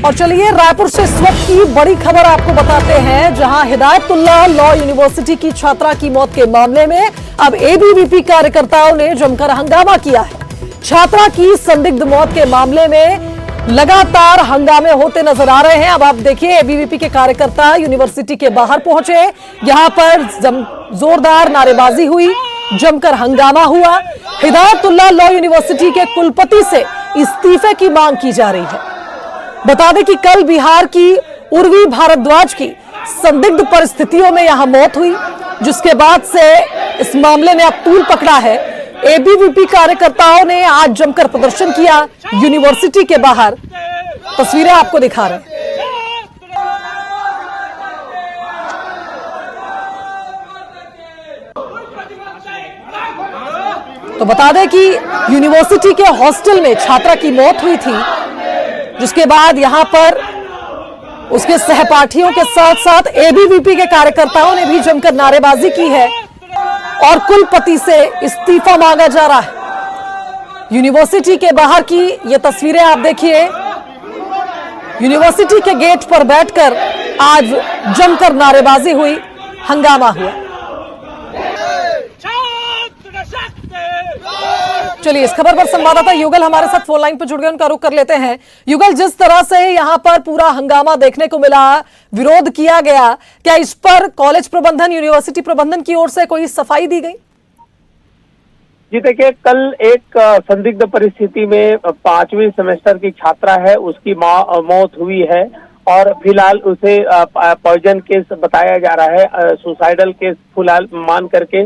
और चलिए रायपुर से इस वक्त की बड़ी खबर आपको बताते हैं, जहां हिदायतुल्लाह लॉ यूनिवर्सिटी की छात्रा की मौत के मामले में अब एबीवीपी कार्यकर्ताओं ने जमकर हंगामा किया है। छात्रा की संदिग्ध मौत के मामले में लगातार हंगामे होते नजर आ रहे हैं। अब आप देखिए, एबीवीपी के कार्यकर्ता यूनिवर्सिटी के बाहर पहुंचे, यहां पर जोरदार नारेबाजी हुई, जमकर हंगामा हुआ। हिदायतुल्लाह लॉ यूनिवर्सिटी के कुलपति से इस्तीफे की मांग की जा रही है। बता दें कि कल बिहार की उर्वी भारद्वाज की संदिग्ध परिस्थितियों में यहां मौत हुई, जिसके बाद से इस मामले ने अब तूल पकड़ा है। एबीवीपी कार्यकर्ताओं ने आज जमकर प्रदर्शन किया यूनिवर्सिटी के बाहर। तस्वीरें आपको दिखा रहे हैं। तो बता दें कि यूनिवर्सिटी के हॉस्टल में छात्रा की मौत हुई थी, जिसके बाद यहां पर उसके सहपाठियों के साथ साथ एबीवीपी के कार्यकर्ताओं ने भी जमकर नारेबाजी की है और कुलपति से इस्तीफा मांगा जा रहा है। यूनिवर्सिटी के बाहर की ये तस्वीरें आप देखिए, यूनिवर्सिटी के गेट पर बैठकर आज जमकर नारेबाजी हुई, हंगामा हुआ। चलिए इस खबर पर संवाददाता युगल हमारे साथ फोन लाइन पर जुड़ गए, उनका रुख कर लेते हैं। युगल, जिस तरह से यहां पर पूरा हंगामा देखने को मिला, विरोध किया गया, क्या इस पर कॉलेज प्रबंधन, यूनिवर्सिटी प्रबंधन की ओर से कोई सफाई दी गई? जी देखिए, कल एक संदिग्ध परिस्थिति में 5वीं सेमेस्टर की छात्रा है, उसकी मौत हुई है और फिलहाल उसे पॉइजन केस बताया जा रहा है। सुसाइडल केस फिलहाल मान करके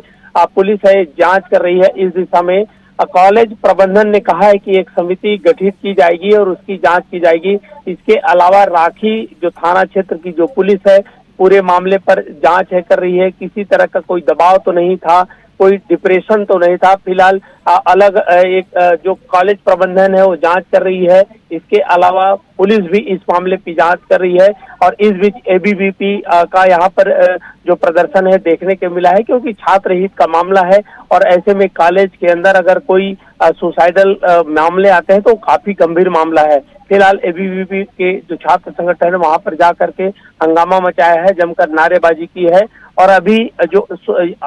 पुलिस है जांच कर रही है। इस दिशा में कॉलेज प्रबंधन ने कहा है कि एक समिति गठित की जाएगी और उसकी जांच की जाएगी। इसके अलावा राखी जो थाना क्षेत्र की जो पुलिस है, पूरे मामले पर जांच है कर रही है। किसी तरह का कोई दबाव तो नहीं था, कोई डिप्रेशन तो नहीं था। फिलहाल अलग एक जो कॉलेज प्रबंधन है वो जांच कर रही है। इसके अलावा पुलिस भी इस मामले की जांच कर रही है और इस बीच एबीवीपी का यहाँ पर जो प्रदर्शन है देखने को मिला है, क्योंकि छात्र हित का मामला है और ऐसे में कॉलेज के अंदर अगर कोई सुसाइडल मामले आते हैं तो काफी गंभीर मामला है। फिलहाल एबीवीपी के जो छात्र संगठन है वहां पर जाकर के हंगामा मचाया है, जमकर नारेबाजी की है और अभी जो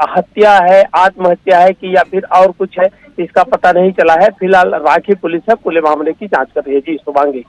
हत्या है, आत्महत्या है कि या फिर और कुछ है, इसका पता नहीं चला है। फिलहाल राखी पुलिस है पूरे मामले की जांच कर रही है। जी शुभांगी।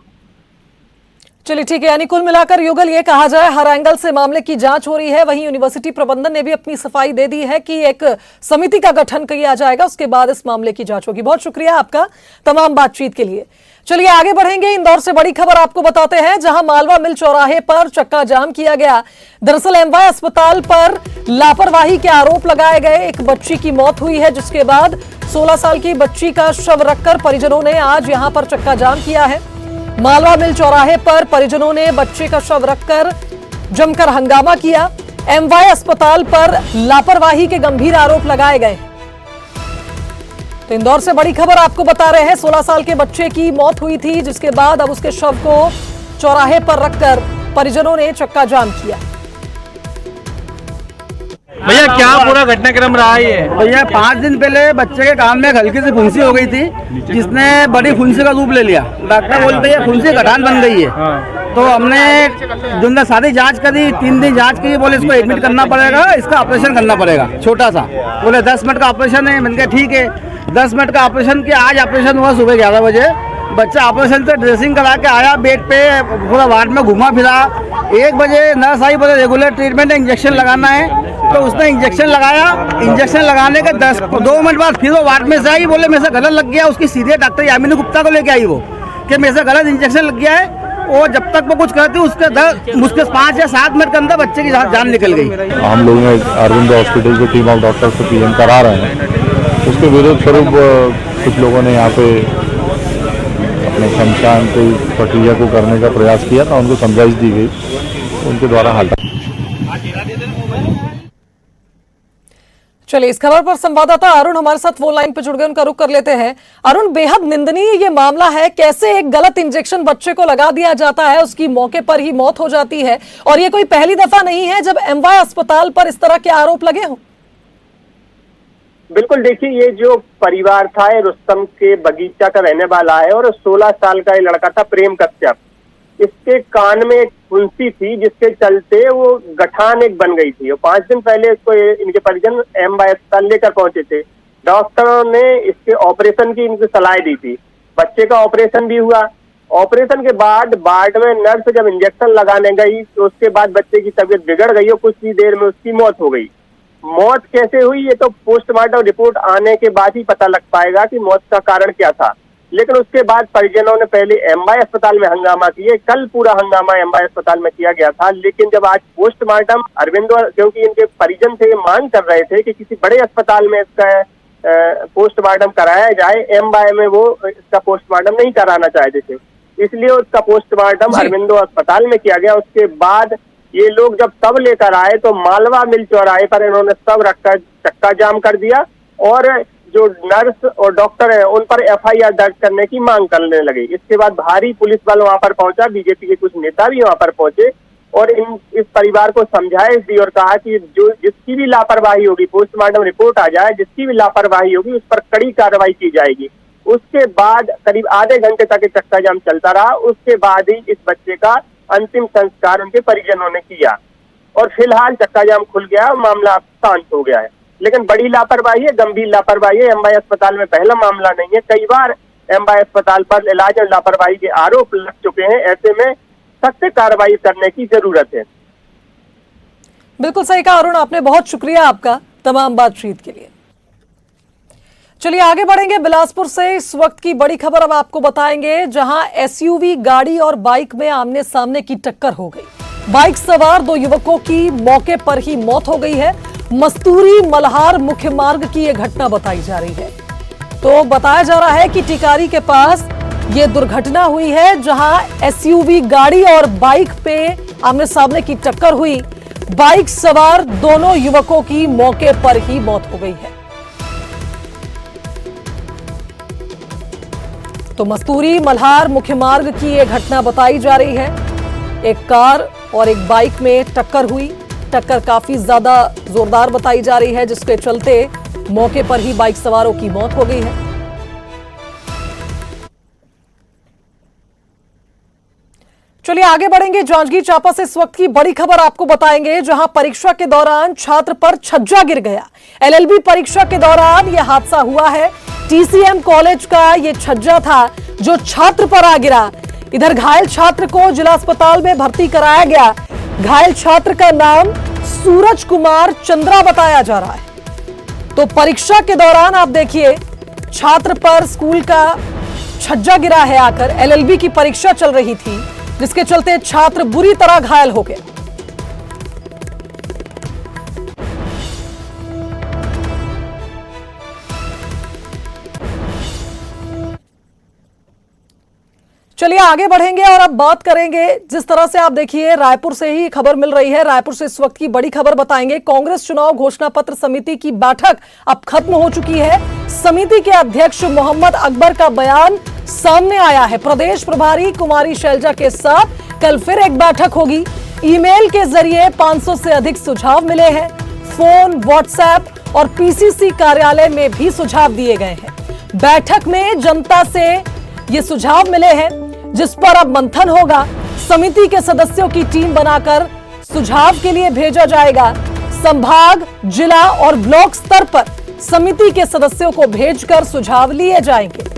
चलिए ठीक है, यानी कुल मिलाकर युगल ये कहा जाए हर एंगल से मामले की जांच हो रही है। वहीं यूनिवर्सिटी प्रबंधन ने भी अपनी सफाई दे दी है कि एक समिति का गठन किया जाएगा, उसके बाद इस मामले की जांच होगी। बहुत शुक्रिया आपका तमाम बातचीत के लिए। चलिए आगे बढ़ेंगे, इंदौर से बड़ी खबर आपको बताते हैं, जहां मालवा मिल चौराहे पर चक्का जाम किया गया। दरअसल एमवाय अस्पताल पर लापरवाही के आरोप लगाए गए। एक बच्ची की मौत हुई है, जिसके बाद 16 साल की बच्ची का शव रखकर परिजनों ने आज यहां पर चक्का जाम किया है। मालवा मिल चौराहे पर परिजनों ने बच्चे का शव रखकर जमकर हंगामा किया। एमवाय अस्पताल पर लापरवाही के गंभीर आरोप लगाए गए। तो इंदौर से बड़ी खबर आपको बता रहे हैं, 16 साल के बच्चे की मौत हुई थी, जिसके बाद अब उसके शव को चौराहे पर रखकर परिजनों ने चक्का जाम किया। भैया क्या पूरा घटनाक्रम रहा है? भैया 5 दिन पहले बच्चे के कान में हल्की सी फुंसी हो गई थी, जिसने बड़ी फुंसी का रूप ले लिया। डॉक्टर बोलते हैं फुंसी गठान बन गई है। तो हमने जो सारी जांच करी, 3 दिन जांच की, बोले इसको एडमिट करना पड़ेगा, इसका ऑपरेशन करना पड़ेगा छोटा सा। बोले 10 मिनट का ऑपरेशन है। मैंने कहा ठीक है, 10 मिनट का ऑपरेशन किया। आज ऑपरेशन हुआ सुबह 11 बजे। बच्चा ऑपरेशन से ड्रेसिंग करा के आया, बेड पे पूरा वार्ड में घुमा फिरा। 1 बजे नर्स आई, बोले रेगुलर ट्रीटमेंट है, इंजेक्शन लगाना है। तो उसने इंजेक्शन लगाया। इंजेक्शन लगाने के 2 मिनट बाद फिर वो वार्ड में से आई, बोले मेरे से गलत लग गया। उसकी सीधे डॉक्टर यामिनी गुप्ता को लेके आई वो कि मेरे से गलत इंजेक्शन लग गया है। वो जब तक वो कुछ करती उसके 5 या 7 मिनट के अंदर बच्चे की जान निकल गई। हम लोग अरविंद हॉस्पिटल की टीम ऑफ डॉक्टर से पीएम करा रहे हैं। उसके विरोध स्वरूप कुछ लोगों ने यहाँ पे अपने शमशान की प्रक्रिया को करने का प्रयास किया था, उनको समझाइश दी गई, उनके द्वारा हटा। चलिए इस खबर पर संवाददाता अरुण हमारे साथ फोन लाइन पर जुड़ गए, उनका रुख कर लेते हैं। अरुण, बेहद निंदनीय ये मामला है, कैसे एक गलत इंजेक्शन बच्चे को लगा दिया जाता है, उसकी मौके पर ही मौत हो जाती है, और ये कोई पहली दफा नहीं है जब एमवाय अस्पताल पर इस तरह के आरोप लगे हों। बिल्कुल, देखिए ये जो परिवार था ये रुस्तम के बगीचा का रहने वाला है और 16 साल का ये लड़का था प्रेम कश्यप। इसके कान में एक फुंसी थी जिसके चलते वो गठान एक बन गई थी। और 5 दिन पहले इसको इनके परिजन एमवाय अस्पताल लेकर पहुंचे थे। डॉक्टरों ने इसके ऑपरेशन की इनको सलाह दी थी। बच्चे का ऑपरेशन भी हुआ। ऑपरेशन के बाद वार्ड में नर्स जब इंजेक्शन लगाने गई तो उसके बाद बच्चे की तबीयत बिगड़ गई और कुछ ही देर में उसकी मौत हो गई। मौत कैसे हुई ये तो पोस्टमार्टम रिपोर्ट आने के बाद ही पता लग पाएगा कि मौत का कारण क्या था। लेकिन उसके बाद परिजनों ने पहले एमवाय अस्पताल में हंगामा किए। कल पूरा हंगामा एमवाय अस्पताल में किया गया था, लेकिन जब आज पोस्टमार्टम अरविंदो, क्योंकि इनके परिजन थे, मांग कर रहे थे कि किसी बड़े अस्पताल में इसका पोस्टमार्टम कराया जाए, एमवाय में वो इसका पोस्टमार्टम नहीं कराना चाहते थे, इसलिए उसका पोस्टमार्टम अरविंदो अस्पताल में किया गया। उसके बाद ये लोग जब सब लेकर आए तो मालवा मिल चौराहे पर इन्होंने सब रखकर चक्का जाम कर दिया और जो नर्स और डॉक्टर हैं उन पर एफआईआर दर्ज करने की मांग करने लगे। इसके बाद भारी पुलिस बल वहां पर पहुंचा, बीजेपी के कुछ नेता भी वहां पर पहुंचे और इस परिवार को समझाइश दी और कहा कि जो जिसकी भी लापरवाही होगी, पोस्टमार्टम रिपोर्ट आ जाए, जिसकी भी लापरवाही होगी उस पर कड़ी कार्रवाई की जाएगी। उसके बाद करीब आधे घंटे तक चक्का जाम चलता रहा। उसके बाद ही इस बच्चे का अंतिम संस्कार उनके परिजनों ने किया और फिलहाल चक्का जाम खुल गया और मामला शांत हो गया है। लेकिन बड़ी लापरवाही है, गंभीर लापरवाही है। एमवाय अस्पताल में पहला मामला नहीं है, कई बार एमवाय अस्पताल पर इलाज और लापरवाही के आरोप लग चुके हैं। ऐसे में सख्त कार्रवाई करने की जरूरत है। बिल्कुल सही कहा अरुण आपने, बहुत शुक्रिया आपका तमाम बातचीत के लिए। चलिए आगे बढ़ेंगे बिलासपुर से। इस वक्त की बड़ी खबर अब आपको बताएंगे, जहां एसयूवी गाड़ी और बाइक में आमने सामने की टक्कर हो गई। बाइक सवार 2 युवकों की मौके पर ही मौत हो गई है। मस्तूरी मल्हार मुख्य मार्ग की यह घटना बताई जा रही है। तो बताया जा रहा है कि टिकारी के पास यह दुर्घटना हुई है, जहां एसयूवी गाड़ी और बाइक पे आमने सामने की टक्कर हुई। बाइक सवार दोनों युवकों की मौके पर ही मौत हो गई है। तो मस्तूरी मल्हार मुख्य मार्ग की यह घटना बताई जा रही है। एक कार और एक बाइक में टक्कर हुई। टक्कर काफी ज्यादा जोरदार बताई जा रही है, जिसके चलते मौके पर ही बाइक सवारों की मौत हो गई है। चलिए आगे बढ़ेंगे। जांजगीर चांपा से इस वक्त की बड़ी खबर आपको बताएंगे, जहां परीक्षा के दौरान छात्र पर छज्जा गिर गया। एलएलबी परीक्षा के दौरान यह हादसा हुआ है। टीसीएम कॉलेज का यह छज्जा था जो छात्र पर आ गिरा। इधर घायल छात्र को जिला अस्पताल में भर्ती कराया गया। घायल छात्र का नाम सूरज कुमार चंद्रा बताया जा रहा है। तो परीक्षा के दौरान आप देखिए छात्र पर स्कूल का छज्जा गिरा है आकर। एलएलबी की परीक्षा चल रही थी, जिसके चलते छात्र बुरी तरह घायल हो गया। चलिए आगे बढ़ेंगे और अब बात करेंगे, जिस तरह से आप देखिए रायपुर से ही खबर मिल रही है। रायपुर से इस वक्त की बड़ी खबर बताएंगे। कांग्रेस चुनाव घोषणा पत्र समिति की बैठक अब खत्म हो चुकी है। समिति के अध्यक्ष मोहम्मद अकबर का बयान सामने आया है। प्रदेश प्रभारी कुमारी शैलजा के साथ कल फिर एक बैठक होगी। ईमेल के जरिए 500 से अधिक सुझाव मिले हैं। फोन, व्हाट्सएप और पीसीसी कार्यालय में भी सुझाव दिए गए हैं। बैठक में जनता से ये सुझाव मिले हैं, जिस पर अब मंथन होगा। समिति के सदस्यों की टीम बनाकर सुझाव के लिए भेजा जाएगा। संभाग, जिला और ब्लॉक स्तर पर समिति के सदस्यों को भेजकर सुझाव लिए जाएंगे।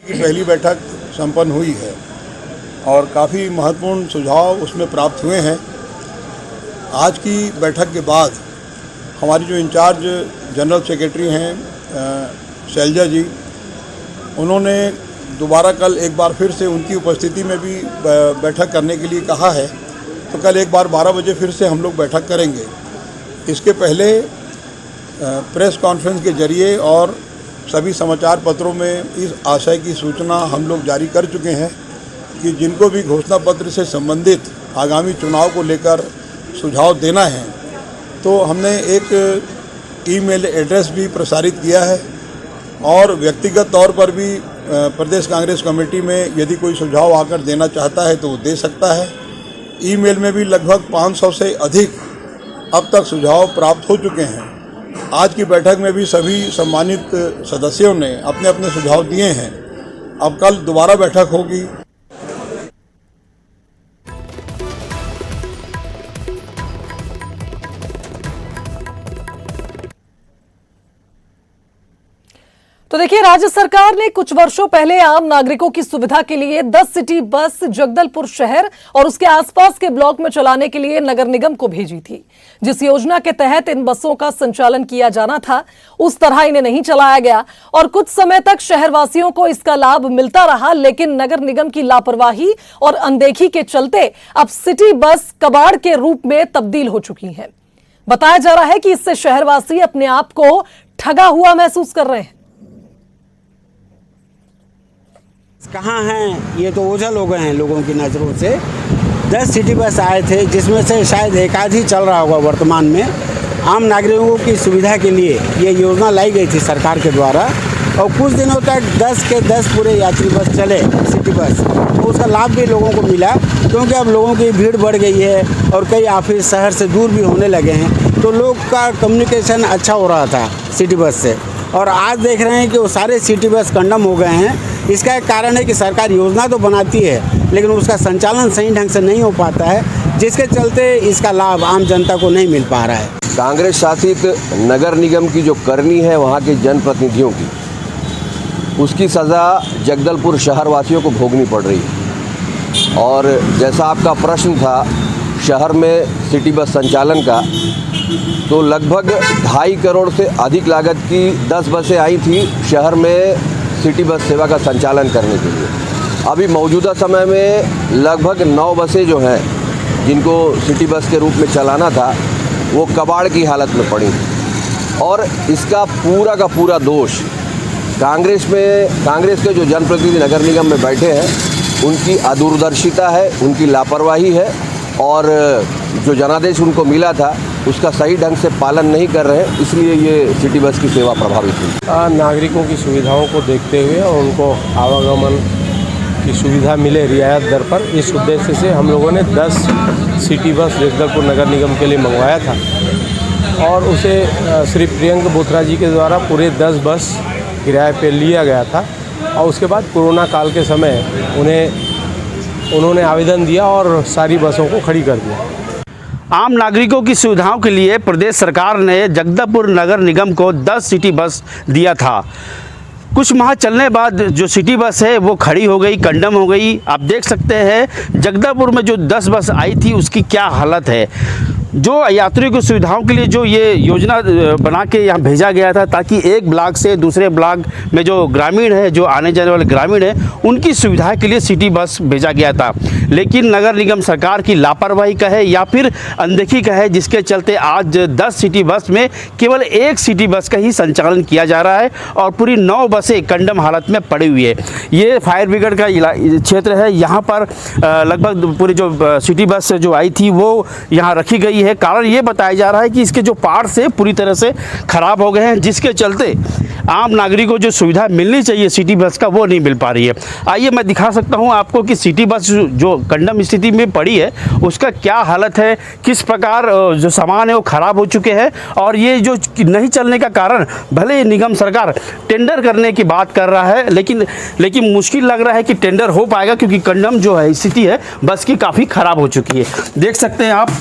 की पहली बैठक संपन्न हुई है और काफ़ी महत्वपूर्ण सुझाव उसमें प्राप्त हुए हैं। आज की बैठक के बाद हमारी जो इंचार्ज जनरल सेक्रेटरी हैं शैलजा जी, उन्होंने दोबारा कल एक बार फिर से उनकी उपस्थिति में भी बैठक करने के लिए कहा है। तो कल एक बार 12 बजे फिर से हम लोग बैठक करेंगे। इसके पहले प्रेस कॉन्फ्रेंस के जरिए और सभी समाचार पत्रों में इस आशय की सूचना हम लोग जारी कर चुके हैं कि जिनको भी घोषणा पत्र से संबंधित आगामी चुनाव को लेकर सुझाव देना है, तो हमने एक ईमेल एड्रेस भी प्रसारित किया है और व्यक्तिगत तौर पर भी प्रदेश कांग्रेस कमेटी में यदि कोई सुझाव आकर देना चाहता है तो वो दे सकता है। ईमेल में भी लगभग 500 से अधिक अब तक सुझाव प्राप्त हो चुके हैं। आज की बैठक में भी सभी सम्मानित सदस्यों ने अपने अपने सुझाव दिए हैं। अब कल दोबारा बैठक होगी। तो देखिए, राज्य सरकार ने कुछ वर्षों पहले आम नागरिकों की सुविधा के लिए 10 सिटी बस जगदलपुर शहर और उसके आसपास के ब्लॉक में चलाने के लिए नगर निगम को भेजी थी। जिस योजना के तहत इन बसों का संचालन किया जाना था, उस तरह इन्हें नहीं चलाया गया और कुछ समय तक शहरवासियों को इसका लाभ मिलता रहा। लेकिन नगर निगम की लापरवाही और अनदेखी के चलते अब सिटी बस कबाड़ के रूप में तब्दील हो चुकी है। बताया जा रहा है कि इससे शहरवासी अपने आप को ठगा हुआ महसूस कर रहे हैं। कहाँ हैं ये तो ओझल हो गए हैं लोगों की नज़रों से। 10 सिटी बस आए थे, जिसमें से शायद एक आध ही चल रहा होगा वर्तमान में। आम नागरिकों की सुविधा के लिए ये योजना लाई गई थी सरकार के द्वारा और कुछ दिनों तक 10 के 10 पूरे यात्री बस चले, सिटी बस। तो उसका लाभ भी लोगों को मिला, क्योंकि अब लोगों की भीड़ बढ़ गई है और कई ऑफिस शहर से दूर भी होने लगे हैं, तो लोग का कम्युनिकेशन अच्छा हो रहा था सिटी बस से। और आज देख रहे हैं कि वो सारे सिटी बस कंडम हो गए हैं। इसका एक कारण है कि सरकार योजना तो बनाती है, लेकिन उसका संचालन सही ढंग से नहीं हो पाता है, जिसके चलते इसका लाभ आम जनता को नहीं मिल पा रहा है। कांग्रेस शासित नगर निगम की जो करनी है वहाँ के जनप्रतिनिधियों की, उसकी सज़ा जगदलपुर शहर वासियों को भोगनी पड़ रही है। और जैसा आपका प्रश्न था शहर में सिटी बस संचालन का, तो लगभग 2.5 करोड़ से अधिक लागत की 10 बसें आई थी शहर में सिटी बस सेवा का संचालन करने के लिए। अभी मौजूदा समय में लगभग 9 बसें जो हैं जिनको सिटी बस के रूप में चलाना था, वो कबाड़ की हालत में पड़ी और इसका पूरा का पूरा दोष कांग्रेस के जो जनप्रतिनिधि नगर निगम में बैठे हैं उनकी अदूरदर्शिता है, उनकी लापरवाही है और जो जनादेश उनको मिला था उसका सही ढंग से पालन नहीं कर रहे हैं, इसलिए ये सिटी बस की सेवा प्रभावित हुई। नागरिकों की सुविधाओं को देखते हुए और उनको आवागमन की सुविधा मिले रियायत दर पर, इस उद्देश्य से हम लोगों ने 10 सिटी बस जगदलपुर नगर निगम के लिए मंगवाया था और उसे श्री प्रियंक बोथरा जी के द्वारा पूरे 10 बस किराए पे लिया गया था। और उसके बाद कोरोना काल के समय उन्होंने आवेदन दिया और सारी बसों को खड़ी कर दिया। आम नागरिकों की सुविधाओं के लिए प्रदेश सरकार ने जगदलपुर नगर निगम को 10 सिटी बस दिया था। कुछ माह चलने बाद जो सिटी बस है वो खड़ी हो गई, कंडम हो गई। आप देख सकते हैं जगदलपुर में जो 10 बस आई थी उसकी क्या हालत है। जो यात्रियों की सुविधाओं के लिए जो ये योजना बना के यहाँ भेजा गया था, ताकि एक ब्लॉक से दूसरे ब्लॉक में जो ग्रामीण है, जो आने जाने वाले ग्रामीण हैं, उनकी सुविधा के लिए सिटी बस भेजा गया था। लेकिन नगर निगम सरकार की लापरवाही का है या फिर अनदेखी का है, जिसके चलते आज 10 सिटी बस में केवल एक सिटी बस का ही संचालन किया जा रहा है और पूरी 9 बसें कंडम हालत में पड़ी हुई है। ये फायर ब्रिगेड का क्षेत्र है। यहाँ पर लगभग पूरी जो सिटी बस जो आई थी वो यहाँ रखी गई है। कारण ये बताया जा रहा है कि इसके जो पार्ट्स है पूरी तरह से खराब हो गए हैं, जिसके चलते आम नागरिकों को जो सुविधा मिलनी चाहिए सिटी बस का वो नहीं मिल पा रही है। आइए मैं दिखा सकता हूं आपको कि सिटी बस जो कंडम स्थिति में पड़ी है उसका क्या हालत है, किस प्रकार जो सामान है वो खराब हो चुके हैं। और ये जो नहीं चलने का कारण, भले निगम सरकार टेंडर करने की बात कर रहा है, लेकिन मुश्किल लग रहा है कि टेंडर हो पाएगा, क्योंकि कंडम जो है स्थिति है बस की काफ़ी ख़राब हो चुकी है। देख सकते हैं आप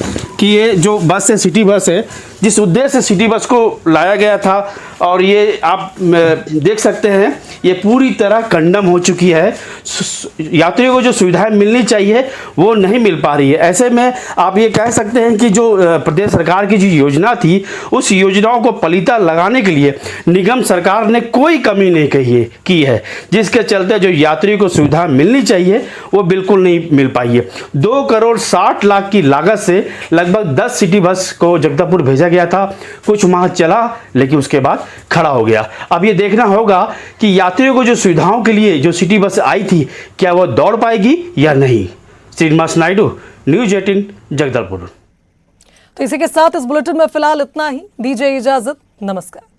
कि ये जो बस है सिटी बस है, जिस उद्देश्य से सिटी बस को लाया गया था, और ये आप देख सकते हैं ये पूरी तरह कंडम हो चुकी है। यात्रियों को जो सुविधाएं मिलनी चाहिए वो नहीं मिल पा रही है। ऐसे में आप ये कह सकते हैं कि जो प्रदेश सरकार की जो योजना थी, उस योजनाओं को पलीता लगाने के लिए निगम सरकार ने कोई कमी नहीं की है, जिसके चलते जो यात्रियों को सुविधा मिलनी चाहिए वो बिल्कुल नहीं मिल पाई है। 2 करोड़ 60 लाख की लागत से लगभग 10 सिटी बस को जगदलपुर भेजा गया था। कुछ माह चला लेकिन उसके बाद खड़ा हो गया। अब ये देखना होगा कि यात्रियों को जो सुविधाओं के लिए जो सिटी बस आई थी क्या वो दौड़ पाएगी या नहीं। श्रीनिवास नायडू, न्यूज़ 18 जगदलपुर। तो इसी के साथ इस बुलेटिन में फिलहाल इतना ही। दीजिए इजाजत, नमस्कार।